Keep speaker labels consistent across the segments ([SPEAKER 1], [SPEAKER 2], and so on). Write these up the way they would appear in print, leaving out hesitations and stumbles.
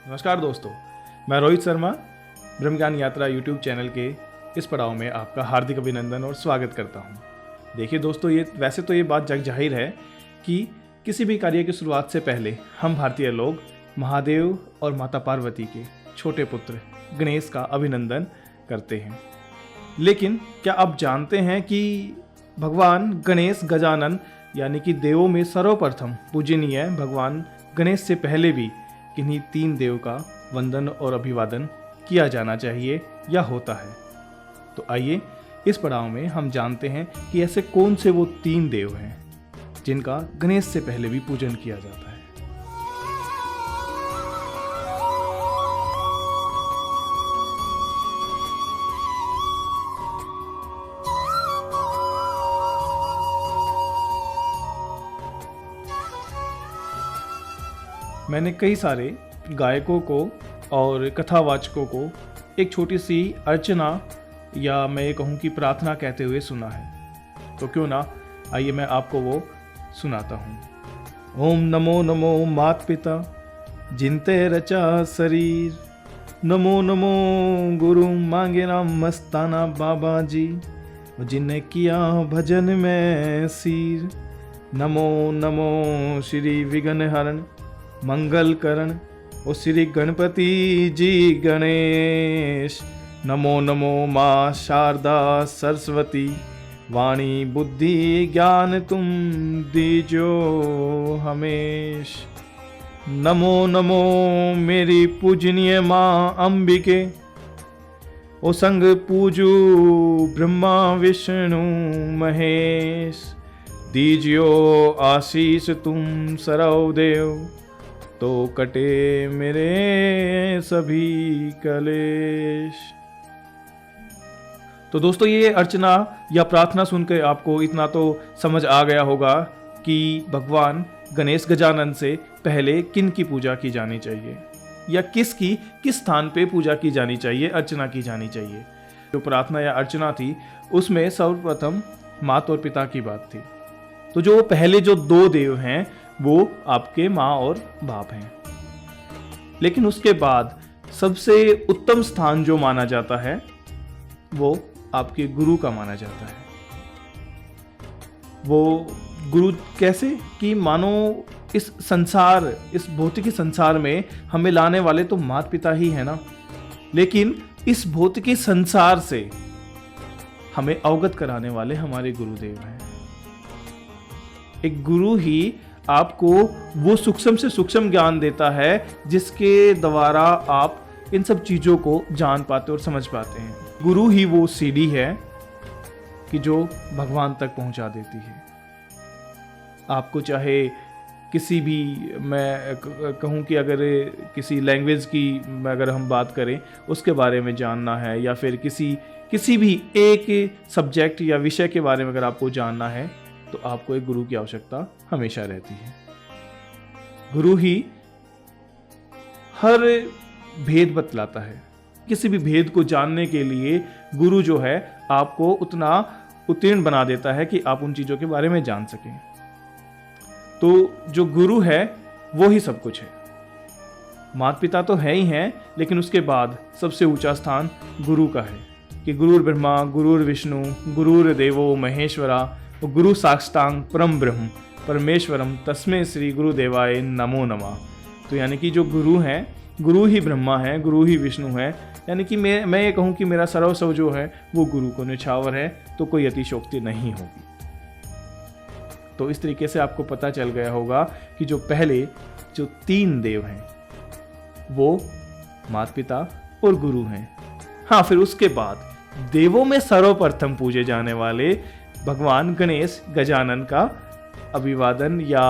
[SPEAKER 1] नमस्कार दोस्तों, मैं रोहित शर्मा ब्रह्म ज्ञान यात्रा यूट्यूब चैनल के इस पड़ाव में आपका हार्दिक अभिनंदन और स्वागत करता हूं। देखिए दोस्तों, ये बात जग जाहिर है कि किसी भी कार्य की शुरुआत से पहले हम भारतीय लोग महादेव और माता पार्वती के छोटे पुत्र गणेश का अभिनंदन करते हैं। लेकिन क्या आप जानते हैं कि भगवान गणेश गजानन यानी कि देवों में सर्वप्रथम पूजनीय भगवान गणेश से पहले भी किन्हीं 3 देव का वंदन और अभिवादन किया जाना चाहिए या होता है। तो आइए इस पड़ाव में हम जानते हैं कि ऐसे कौन से वो 3 देव हैं जिनका गणेश से पहले भी पूजन किया जाता है। मैंने कई सारे गायकों को और कथावाचकों को एक छोटी सी अर्चना या मैं ये कहूँ कि प्रार्थना कहते हुए सुना है, तो क्यों ना आइए मैं आपको वो सुनाता हूँ। ओम नमो नमो मात पिता जिनते रचा शरीर, नमो नमो गुरु मांगे राम मस्ताना बाबा जी, जिन्हें किया भजन में सीर। नमो नमो श्री विघ्न हरण मंगल करण ओ श्री गणपति जी गणेश। नमो नमो माँ शारदा सरस्वती, वाणी बुद्धि ज्ञान तुम दीजो हमेश। नमो नमो मेरी पूजनीय माँ अंबिके, ओ संग पूजू ब्रह्मा विष्णु महेश। दीजियो आशीष तुम सरव देव, तो कटे मेरे सभी कलेश। तो दोस्तों, ये अर्चना या प्रार्थना सुनकर आपको इतना तो समझ आ गया होगा कि भगवान गणेश गजानन से पहले किन की पूजा की जानी चाहिए या किस स्थान पे पूजा की जानी चाहिए, अर्चना की जानी चाहिए। जो प्रार्थना या अर्चना थी उसमें सर्वप्रथम माता और पिता की बात थी। तो जो पहले जो 2 देव हैं वो आपके माँ और बाप हैं। लेकिन उसके बाद सबसे उत्तम स्थान जो माना जाता है वो आपके गुरु का माना जाता है। वो गुरु कैसे कि मानो इस संसार, इस भौतिकी संसार में हमें लाने वाले तो माता पिता ही है ना, लेकिन इस भौतिकी संसार से हमें अवगत कराने वाले हमारे गुरुदेव हैं। एक गुरु ही आपको वो सूक्ष्म से सूक्ष्म ज्ञान देता है जिसके द्वारा आप इन सब चीज़ों को जान पाते और समझ पाते हैं। गुरु ही वो सीढ़ी है कि जो भगवान तक पहुंचा देती है। आपको चाहे किसी भी, मैं कहूँ कि अगर किसी लैंग्वेज की अगर हम बात करें उसके बारे में जानना है, या फिर किसी भी एक सब्जेक्ट या विषय के बारे में अगर आपको जानना है, तो आपको एक गुरु की आवश्यकता हमेशा रहती है। गुरु ही हर भेद बतलाता है। किसी भी भेद को जानने के लिए गुरु जो है आपको उतना उत्तीर्ण बना देता है कि आप उन चीजों के बारे में जान सकें। तो जो गुरु है वो ही सब कुछ है। माता पिता तो है ही हैं, लेकिन उसके बाद सबसे ऊंचा स्थान गुरु का है कि गुरुर् ब्रह्मा गुरुर् विष्णु गुरुर्देवो महेश्वरा, गुरु साक्षांग परम ब्रह्म परमेश्वरम तस्मै श्री गुरुदेवाय नमो नमः। तो यानी कि जो गुरु हैं, गुरु ही ब्रह्मा है, गुरु ही विष्णु है। यानी कि मैं ये कहूँ कि मेरा सर्वस्व जो है वो गुरु को निछावर है, तो कोई अतिशोक्ति नहीं होगी। तो इस तरीके से आपको पता चल गया होगा कि जो पहले जो 3 देव हैं वो माता पिता और गुरु हैं। हाँ, फिर उसके बाद देवों में सर्वप्रथम पूजे जाने वाले भगवान गणेश गजानन का अभिवादन या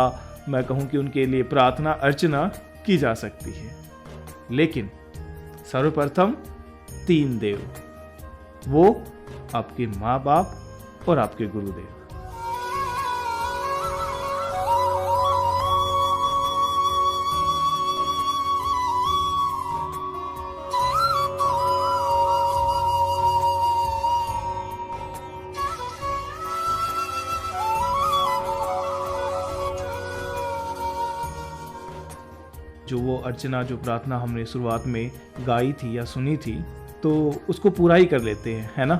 [SPEAKER 1] मैं कहूँ कि उनके लिए प्रार्थना अर्चना की जा सकती है। लेकिन सर्वप्रथम 3 देव, वो आपके माँ बाप और आपके गुरुदेव। जो वो अर्चना, जो प्रार्थना हमने शुरुआत में गाई थी या सुनी थी, तो उसको पूरा ही कर लेते हैं, है ना,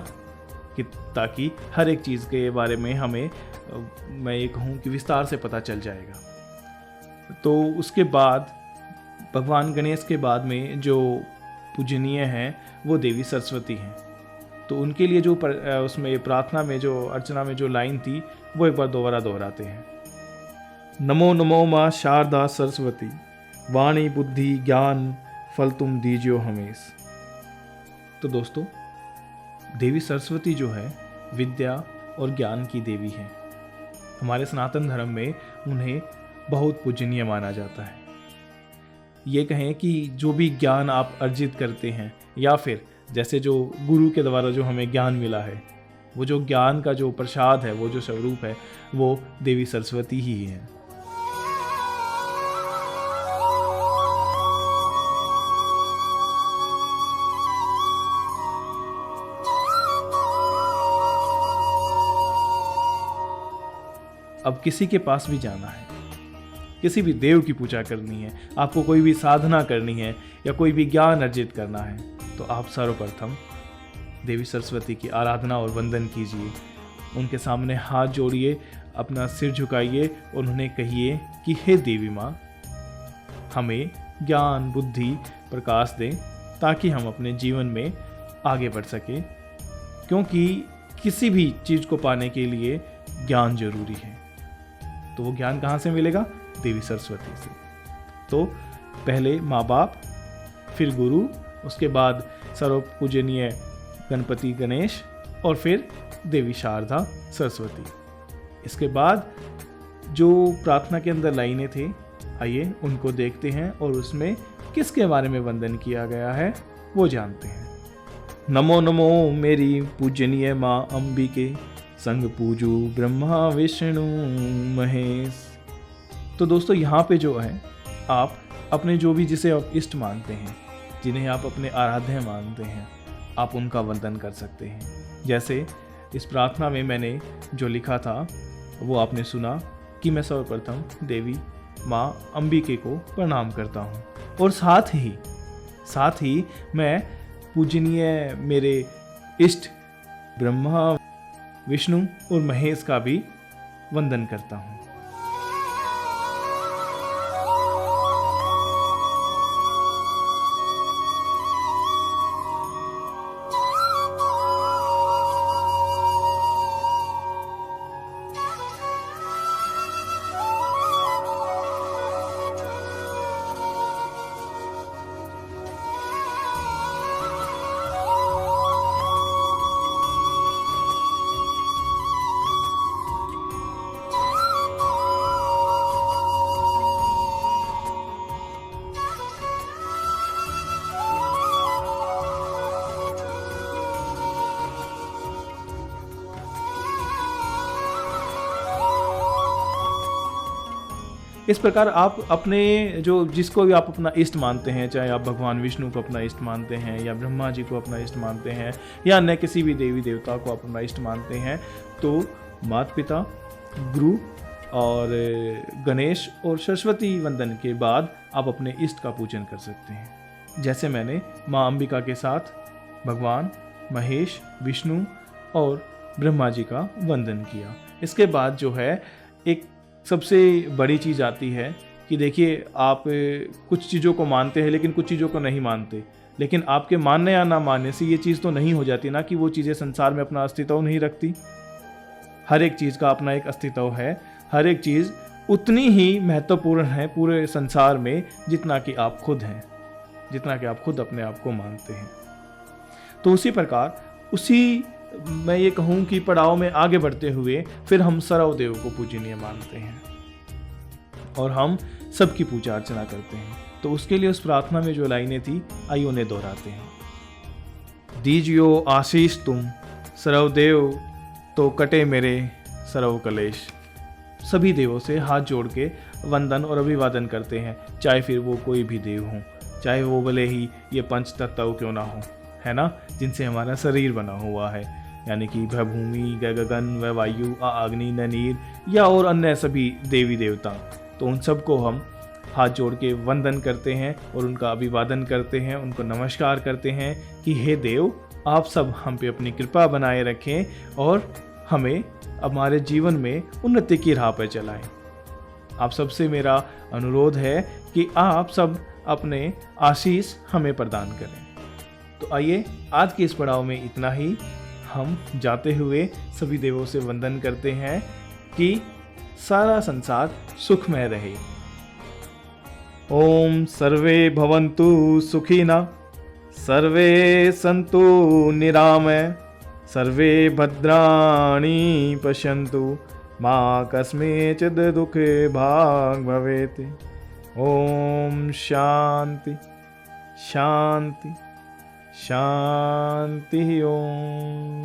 [SPEAKER 1] कि ताकि हर एक चीज़ के बारे में हमें, मैं ये कहूँ कि विस्तार से पता चल जाएगा। तो उसके बाद भगवान गणेश के बाद में जो पूजनीय हैं वो देवी सरस्वती हैं। तो उनके लिए जो उसमें प्रार्थना में, जो अर्चना में जो लाइन थी, वो एक बार दोबारा दोहराते हैं। नमो नमो माँ शारदा सरस्वती, वाणी बुद्धि ज्ञान फल तुम दीजियो हमेश। तो दोस्तों, देवी सरस्वती जो है विद्या और ज्ञान की देवी है। हमारे सनातन धर्म में उन्हें बहुत पूजनीय माना जाता है। ये कहें कि जो भी ज्ञान आप अर्जित करते हैं, या फिर जैसे जो गुरु के द्वारा जो हमें ज्ञान मिला है, वो जो ज्ञान का जो प्रसाद है, वो जो स्वरूप है, वो देवी सरस्वती ही है। अब किसी के पास भी जाना है, किसी भी देव की पूजा करनी है, आपको कोई भी साधना करनी है या कोई भी ज्ञान अर्जित करना है, तो आप सर्वप्रथम देवी सरस्वती की आराधना और वंदन कीजिए। उनके सामने हाथ जोड़िए, अपना सिर झुकाइए और उन्हें कहिए कि हे देवी माँ, हमें ज्ञान बुद्धि प्रकाश दें ताकि हम अपने जीवन में आगे बढ़ सकें, क्योंकि किसी भी चीज़ को पाने के लिए ज्ञान जरूरी है। तो वो ज्ञान कहाँ से मिलेगा? देवी सरस्वती से। तो पहले माँ बाप, फिर गुरु, उसके बाद सर्व पूजनीय गणपति गणेश, और फिर देवी शारदा सरस्वती। इसके बाद जो प्रार्थना के अंदर लाइनें थे, आइए उनको देखते हैं और उसमें किसके बारे में वंदन किया गया है वो जानते हैं। नमो नमो मेरी पूजनीय माँ अंबिके, संग पूजू ब्रह्मा विष्णु महेश। तो दोस्तों, यहाँ पे जो है आप अपने जो भी, जिसे आप इष्ट मानते हैं, जिन्हें आप अपने आराध्य मानते हैं, आप उनका वंदन कर सकते हैं। जैसे इस प्रार्थना में मैंने जो लिखा था वो आपने सुना कि मैं सर्वप्रथम देवी माँ अंबिके को प्रणाम करता हूँ, और साथ ही मैं पूजनीय मेरे इष्ट ब्रह्मा विष्णु और महेश का भी वंदन करता हूँ। इस प्रकार आप अपने जो, जिसको भी आप अपना इष्ट मानते हैं, चाहे आप भगवान विष्णु को अपना इष्ट मानते हैं, या ब्रह्मा जी को अपना इष्ट मानते हैं, या अन्य किसी भी देवी देवता को अपना इष्ट मानते हैं, तो माता पिता, गुरु और गणेश और सरस्वती वंदन के बाद आप अपने इष्ट का पूजन कर सकते हैं। जैसे मैंने माँ अंबिका के साथ भगवान महेश, विष्णु और ब्रह्मा जी का वंदन किया। इसके बाद जो है एक सबसे बड़ी चीज़ आती है कि देखिए, आप कुछ चीज़ों को मानते हैं लेकिन कुछ चीज़ों को नहीं मानते, लेकिन आपके मानने या ना मानने से ये चीज़ तो नहीं हो जाती ना कि वो चीज़ें संसार में अपना अस्तित्व नहीं रखती। हर एक चीज़ का अपना एक अस्तित्व है, हर एक चीज़ उतनी ही महत्वपूर्ण है पूरे संसार में जितना कि आप खुद हैं, जितना कि आप खुद अपने आप को मानते हैं। तो उसी प्रकार, उसी मैं ये कहूँ कि पड़ाव में आगे बढ़ते हुए फिर हम सर्वदेव को पूजनीय मानते हैं और हम सबकी पूजा अर्चना करते हैं। तो उसके लिए उस प्रार्थना में जो लाइनें थी, आइए उन्हें दोहराते हैं। दीजियो आशीष तुम सर्वदेव, तो कटे मेरे सर्व कलेश। सभी देवों से हाथ जोड़ के वंदन और अभिवादन करते हैं, चाहे फिर वो कोई भी देव हों, चाहे वो भले ही ये पंच तत्व क्यों ना हो, है ना, जिनसे हमारा शरीर बना हुआ है, यानी कि वह भूमि, गगन, वह वायु, अग्नि, न नीर, या और अन्य सभी देवी देवता। तो उन सबको हम हाथ जोड़ के वंदन करते हैं और उनका अभिवादन करते हैं, उनको नमस्कार करते हैं कि हे देव, आप सब हम पे अपनी कृपा बनाए रखें और हमें हमारे जीवन में उन्नति की राह पर चलाएं। आप सबसे मेरा अनुरोध है कि आप सब अपने आशीष हमें प्रदान करें। तो आइए आज के इस पड़ाव में इतना ही। हम जाते हुए सभी देवों से वंदन करते हैं कि सारा संसार सुखमय रहे। ओम सर्वे भवन्तु सुखिनः, सर्वे सन्तु निरामय, सर्वे भद्राणि पश्यन्तु, मा कस्मैचित् दुःखे भाग् भवेत्। ओम शांति शांति शांति। ओम।